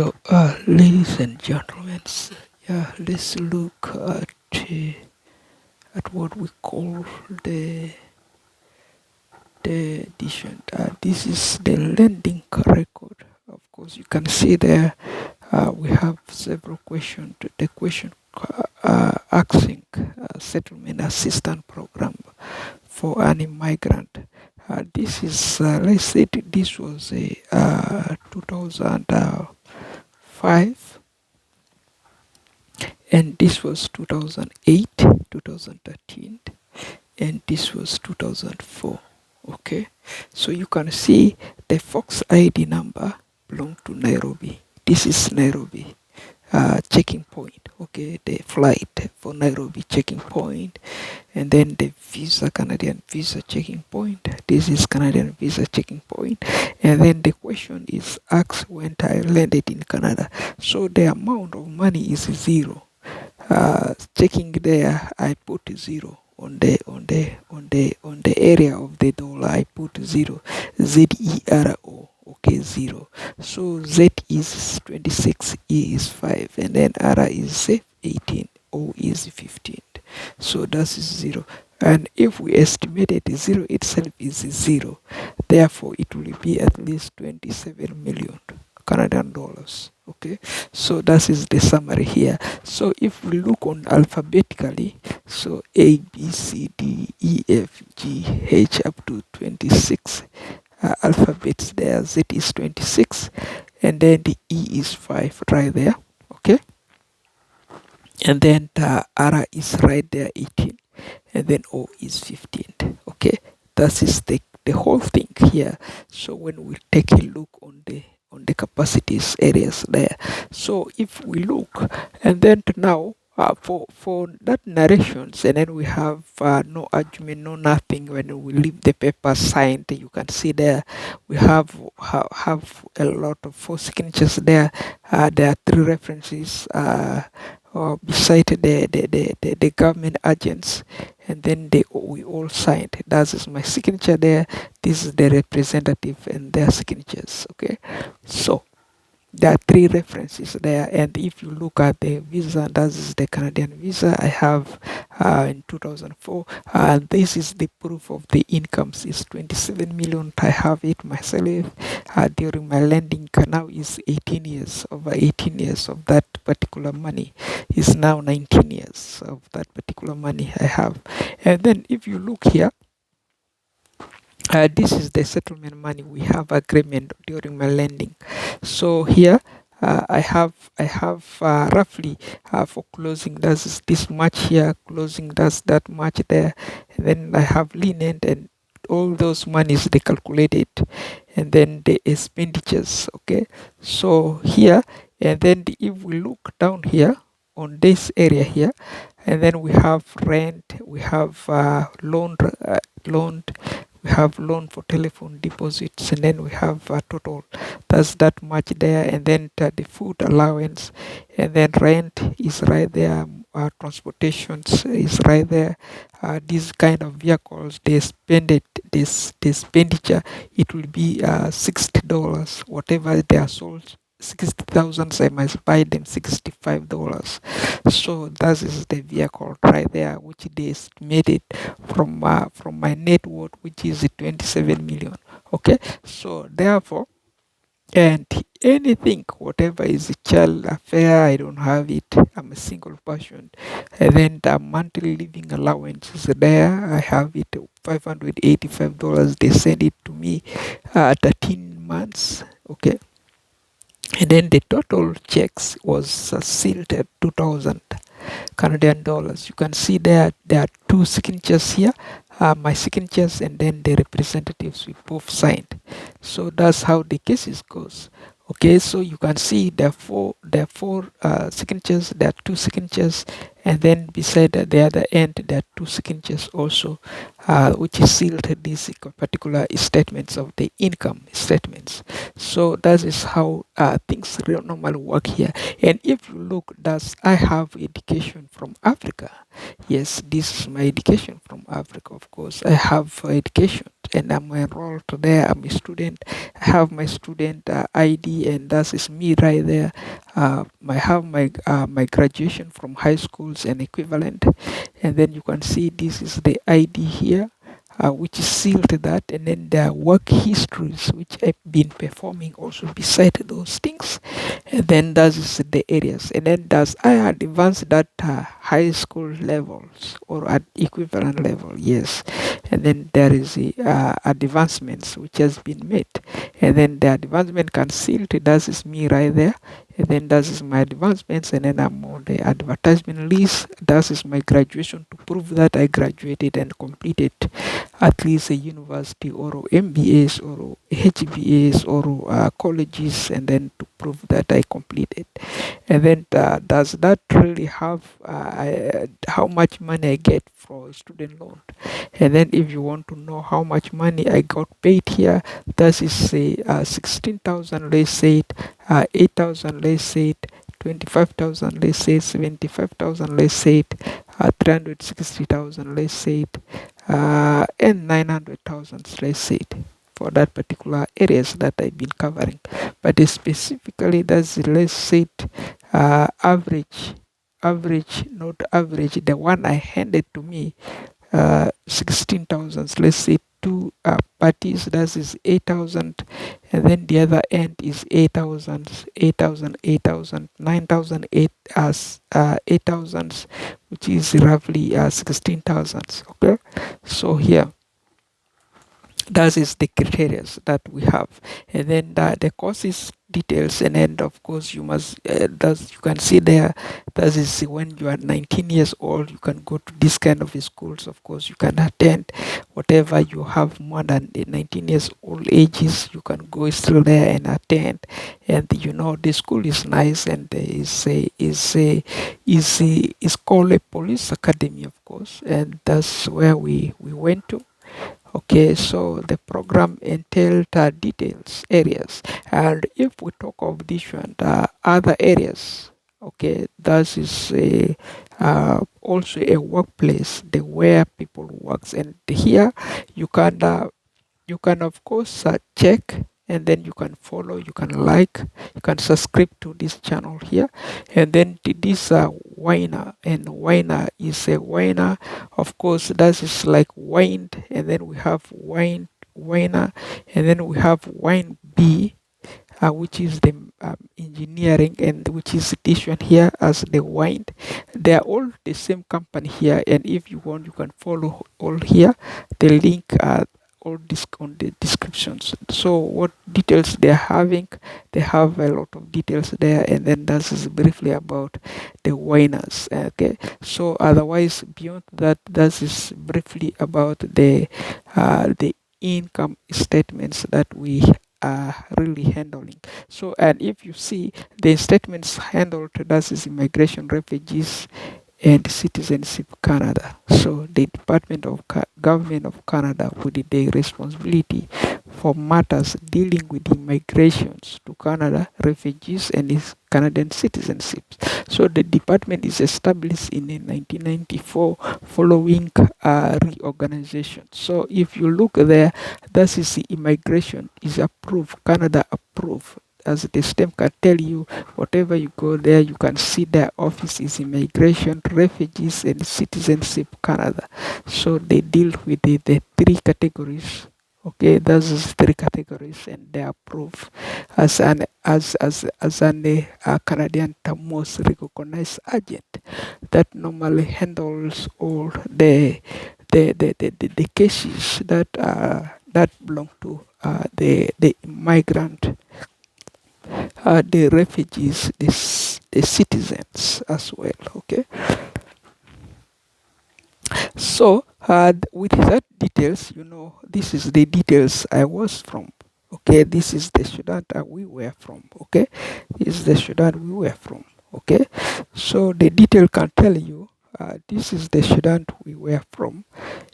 Ladies and gentlemen, let's look at what we call the edition. This is the lending record. Of course, you can see there we have several questions. The question asking settlement assistance program for an immigrant. This is let's say this was a 2005, and this was 2008, 2013, and this was 2004. Okay, so you can see the Fox ID number belong to Nairobi. This is Nairobi checking point. Okay, the flight for Nairobi checking point, and then the visa, Canadian visa checking point. This is Canadian visa checking point, and then the question is asked when I landed in Canada. So the amount of money is zero. Checking there, I put zero. On the area of the dollar, I put zero. ZERO. Okay, zero. So Z is 26, E is 5, and then R is 18, O is 15. So that is zero. And if we estimated zero itself is zero, therefore it will be at least 27 million Canadian dollars. Okay, so that is the summary here. So if we look on alphabetically, so A, B, C, D, E, F, G, H up to 26 alphabets there. Z is 26, and then the E is 5 right there. Okay, and then the R is right there 18, and then O is 15. Okay, that is the whole thing here. So when we take a look on the capacities areas there, so if we look, and then now for that narrations, and then we have no argument, no nothing. When we leave the paper signed, you can see there we have a lot of 4 signatures there. There are 3 references beside the government agents, and then we all signed. That is my signature there. This is the representative and their signatures. Okay, so there are 3 references there, and if you look at the visa, that is the Canadian visa I have in 2004, and this is the proof of the incomes is 27 million. I have it myself during my lending. Now is 18 years, over 18 years of that particular money is now 19 years of that particular money I have. And then if you look here, this is the settlement money we have agreement during my lending. So here I have roughly for closing, that's this much here, closing that's that much there, and then I have linen and all those monies they calculated, and then the expenditures. Okay, so here, and then if we look down here on this area here, and then we have rent, we have loan, we have loan for telephone deposits, and then we have total, that's that much there, and then the food allowance, and then rent is right there, transportations is right there. These kind of vehicles, they spend it, this expenditure, it will be $60, whatever they are sold 60,000, I must buy them $65. So that is the vehicle right there, which they estimated from my net worth, which is 27 million. Okay, so therefore, and anything, whatever is a child affair, I don't have it. I'm a single person. And then the monthly living allowance is there. I have it $585. They send it to me 13 months. Okay, and then the total checks was sealed at 2,000 Canadian dollars. You can see there are 2 signatures here, my signatures, and then the representatives we both signed. So that's how the cases goes. Okay, so you can see there are four signatures, there are 2 signatures, and then beside the other end there are 2 signatures also. which is sealed these particular statements of the income statements. So that is how things normally work here. And if you look, does I have education from Africa? Yes, this is my education from Africa. Of course, I have education and I'm enrolled there. I'm a student. I have my student ID, and that is me right there. I have my graduation from high schools and equivalent, and then you can see this is the ID here, which is sealed to that, and then the work histories which I've been performing also beside those things, and then that is the areas, and then does I advance that high school levels or at equivalent level? Yes, and then there is the advancements which has been made, and then the advancement can seal to that is me right there, and then that is my advancements, and then I'm on the advertisement list. That is my graduation to prove that I graduated and completed at least a university or MBAs or HBAs or colleges, and then to prove that I completed. And then does that really have how much money I get for student loan? And then if you want to know how much money I got paid here, that is say 16,000, let's say it, 8,000, let's say it, 25,000, let's say 75,000, let's say it, 360,000, let's say it, and 900,000, let's say it, for that particular areas that I've been covering. But specifically, that's let's say it, average, not average, the one I handed to me, 16,000, let's say two parties, that is 8,000, and then the other end is 8,000, 8,000, 8,000, 9,000, 8,000, which is roughly 16,000. Okay, so here that is the criteria that we have, and then the courses details, and then of course you must you can see there, that is when you are 19 years old, you can go to this kind of schools. Of course you can attend whatever you have more than the 19 years old ages, you can go still there and attend, and the school is nice, and is called a police academy, of course, and that's where we went to. Okay, so the program entailed details areas, and if we talk of this one, other areas, okay, that is also a workplace, the where people works, and here you can of course check, and then you can follow, you can like, you can subscribe to this channel here, and then to this winer, and winer is a winer, of course that is like wine, and then we have wine winer, and then we have wine b, which is the engineering, and which is this one here as the wine. They are all the same company here, and if you want, you can follow all here, the link all this on the descriptions. So what details they are having, they have a lot of details there, and then that is briefly about the winners. Okay, so otherwise beyond that, that is briefly about the income statements that we are really handling. So, and if you see the statements handled, that is immigration, refugees, and citizenship Canada. So the Department of Government of Canada with the responsibility for matters dealing with immigrations to Canada, refugees, and its Canadian citizenship. So the department is established in 1994 following reorganization. So if you look there, that is the immigration is approved, Canada approved. As the stamp can tell you, whatever you go there, you can see their office is immigration, refugees, and citizenship Canada. So they deal with the three categories. Okay, those is three categories, and they approve as an Canadian most recognized agent that normally handles all the cases that that belong to the migrant, the refugees, the citizens as well. Okay, so with that details, this is the details I was from. Okay, this is the Sudan that we were from. Okay, this is the Sudan we were from. Okay, so the detail can tell you this is the Sudan we were from,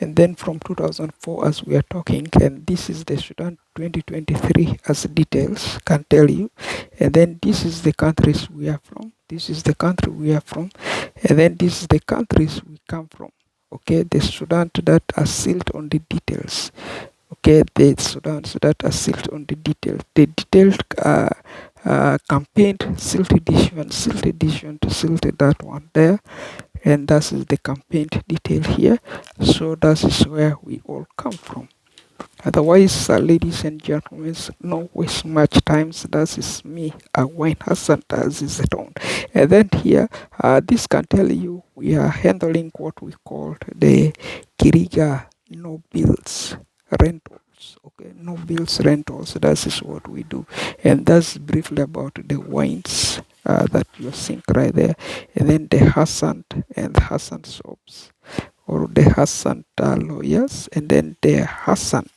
and then from 2004 as we are talking, and this is the Sudan 2023 as details can tell you, and then this is the countries we are from, this is the country we are from, and then this is the countries we come from. Okay, the Sudan that are sealed on the details. Okay, the Sudan that are sealed on the detail. The detailed campaigned sealed edition, sealed that one there, and that is the campaigned detail here. So that is where we all come from. Otherwise, ladies and gentlemen, no waste much time. That is me, Wayne Hassan, as is it on. And then here, this can tell you we are handling what we call the Kiriga no bills rentals. Okay, no bills rentals. That is what we do, and that's briefly about the wines that you're seeing right there, and then the Hassan and Hassan soaps, or the Hassan lawyers, and then the Hassan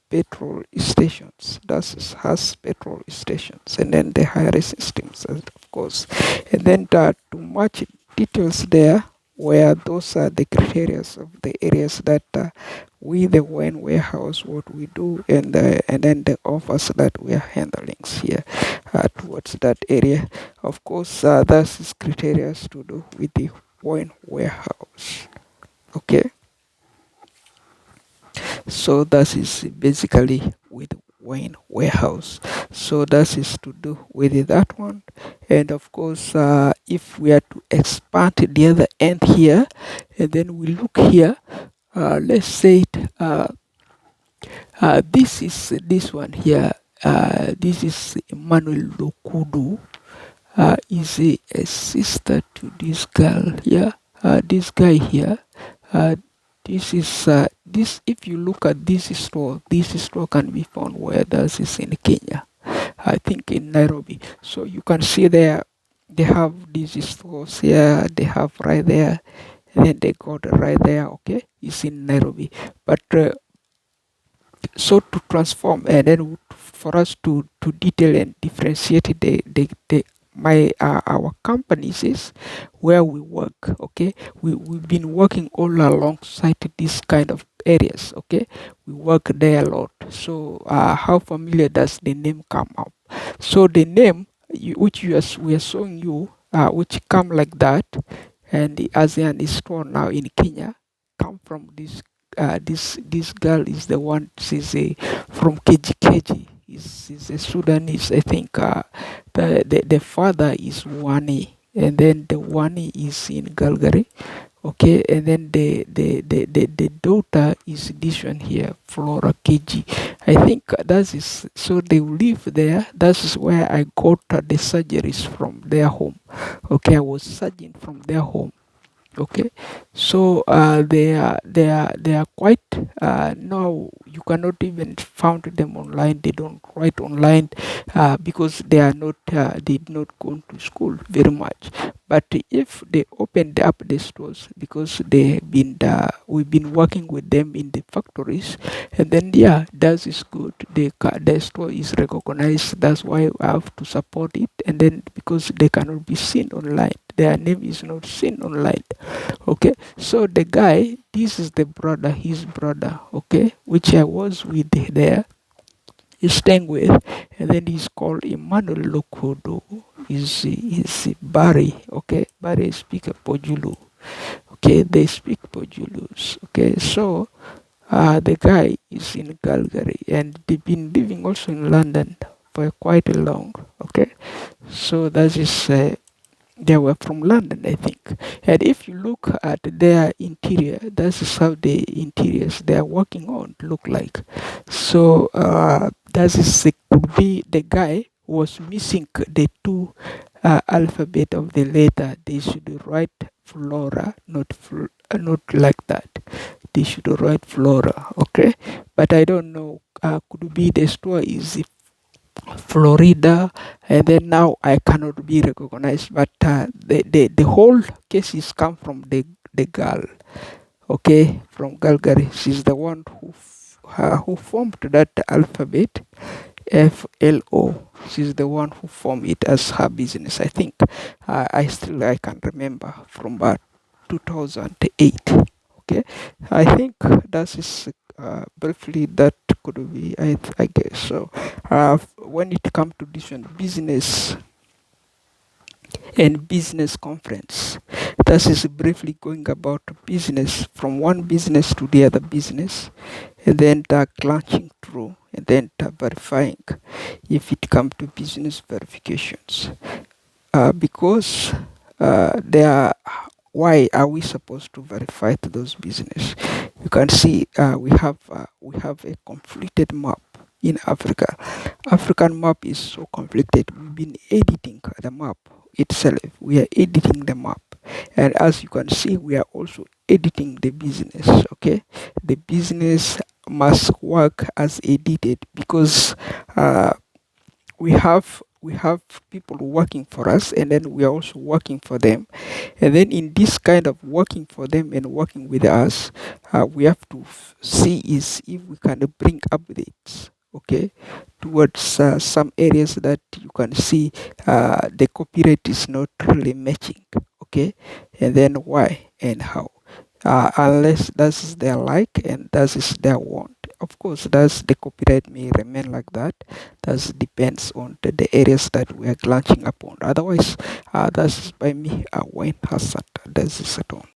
petrol stations. That's Has petrol stations, and then the hiring systems, of course. And then to match details there, where those are the criteria of the areas that we, the wine warehouse, what we do, and then the offers that we are handling here towards that area. Of course, that's criteria to do with the wine warehouse. Okay, so that is basically with wine warehouse. So that is to do with that one. And of course, if we are to expand the other end here, and then we look here, let's say this is this one here. This is Emmanuel Lokudu. Is a sister to this girl here. This guy here. This is this. If you look at this store can be found where this is in Kenya. I think in Nairobi. So you can see there they have these stores here. They have right there, and then they got right there. Okay, it's in Nairobi. But so to transform and then for us to detail and differentiate the my our companies is where we work. Okay, we've been working all alongside this kind of areas. Okay, we work there a lot. So how familiar does the name come up? So the name which we are showing you, which come like that, and the ASEAN is store now in Kenya, come from this. This girl is the one. She's from KGKG. Is a Sudanese. I think the father is Wani, and then the Wani is in Galgary. Okay, and then the daughter is this one here, Flora KG. I think that is so they live there. That is where I got the surgeries from their home. Okay, I was surgeon from their home. Okay, so they are quite now you cannot even found them online. They don't write online because they are not they did not go to school very much. But if they opened up the stores, because we've been working with them in the factories, and then yeah, that is good. The store is recognized. That's why I have to support it. And then because they cannot be seen online, their name is not seen online. Okay, so the guy, this is the brother, his brother. Okay, which I was with there. He's staying with, and then he's called Emmanuel Lokodo. Is Barry. Okay, Barry speak Pojulu. Okay, they speak Pojulus. Okay, so the guy is in Calgary, and they've been living also in London for quite a long. Okay, so that is they were from London, I think. And if you look at their interior, that is how the interiors they are working on look like. So that is could be the guy was missing the two alphabet of the letter. They should write Flora, not like that. They should write Flora, okay? But I don't know. Could be the store is Florida, and then now I cannot be recognized. But the whole case is come from the girl, okay, from Calgary. She's the one who formed that alphabet, FLO. She's the one who formed it as her business. I think I can remember from about 2008. Okay, I think that is briefly that could be. I guess so. When it comes to this one, business and business conference. This is briefly going about business from one business to the other business, and then launching through, and then verifying if it comes to business verifications. Because there are, why are we supposed to verify to those business? You can see we have a completed map in Africa. African map is so completed. We've been editing the map itself. We are editing the map, and as you can see, we are also editing the business. Okay, the business must work as edited because we have people working for us, and then we are also working for them, and then in this kind of working for them and working with us, we have to see is if we can bring updates, okay, towards some areas that you can see the copyright is not really matching, okay, and then why and how, unless that is their like and that is their want. Of course, that's the copyright may remain like that. That depends on the areas that we are glancing upon. Otherwise, that's by me, Wayne Hassan. That's it all.